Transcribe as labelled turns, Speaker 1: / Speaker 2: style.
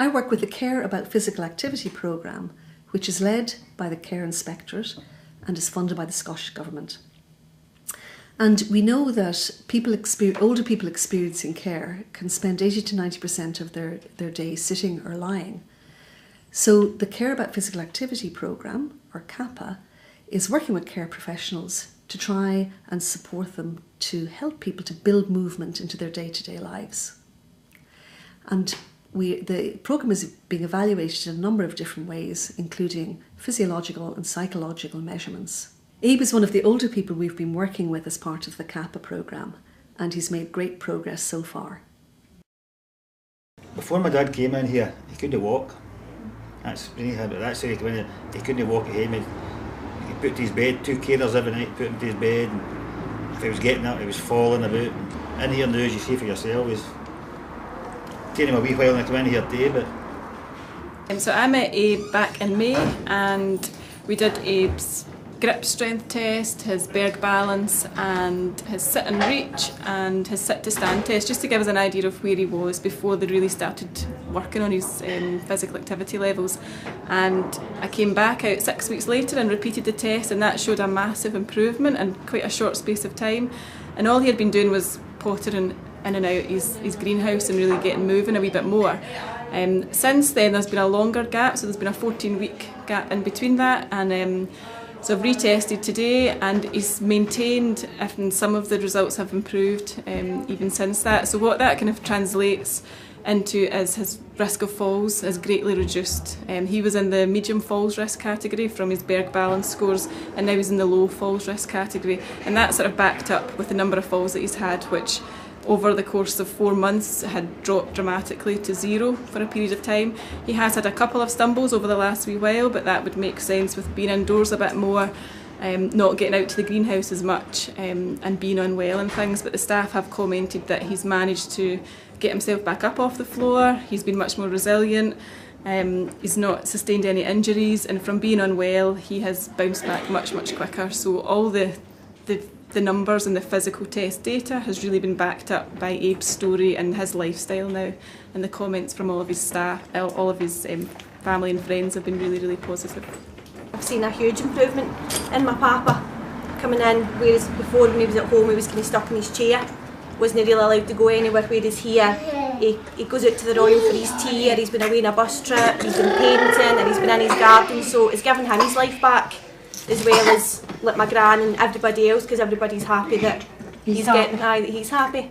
Speaker 1: I work with the Care About Physical Activity programme, which is led by the Care Inspectorate and is funded by the Scottish Government. And we know that older people experiencing care can spend 80 to 90% of their day sitting or lying. So the Care About Physical Activity programme, or CAPA, is working with care professionals to try and support them to help people to build movement into their day-to-day lives. And the programme is being evaluated in a number of different ways, including physiological and psychological measurements. Abe is one of the older people we've been working with as part of the CAPA programme, and he's made great progress so far.
Speaker 2: Before my dad came in here, he couldn't walk. That's when he had it. That's how he came in. He couldn't walk at home. He put to his bed, 2 carers every night, put him to his bed. And if he was getting up, he was falling about. And in here now, as you see for yourself, is taking him a wee while to come in here today. But
Speaker 3: so I met Abe back in May, and we did Abe's grip strength test, his Berg balance, and his sit and reach, and his sit to stand test, just to give us an idea of where he was before they really started working on his physical activity levels. And I came back out 6 weeks later and repeated the test, and that showed a massive improvement in quite a short space of time. And all he had been doing was pottering in and out his greenhouse and really getting moving a wee bit more. Since then there's been a longer gap, so there's been a 14-week gap in between that, and so I've retested today, and he's maintained, and some of the results have improved even since that. So what that kind of translates into is his risk of falls is greatly reduced. He was in the medium falls risk category from his Berg balance scores, and now he's in the low falls risk category. And that's sort of backed up with the number of falls that he's had, which over the course of 4 months had dropped dramatically to 0 for a period of time. He has had a couple of stumbles over the last wee while, but that would make sense with being indoors a bit more, not getting out to the greenhouse as much, and being unwell and things. But the staff have commented that he's managed to get himself back up off the floor, he's been much more resilient, he's not sustained any injuries, and from being unwell he has bounced back much quicker. So all the numbers and the physical test data has really been backed up by Abe's story and his lifestyle now, and the comments from all of his staff, all of his family and friends have been really positive.
Speaker 4: I've seen a huge improvement in my papa coming in, whereas before when he was at home he was kind of stuck in his chair, wasn't really allowed to go anywhere, whereas here he goes out to the Royal for his tea, or he's been away on a bus trip, he's been painting, and he's been in his garden, so it's given him his life back, as well as like my gran and everybody else, because everybody's happy that he's happy.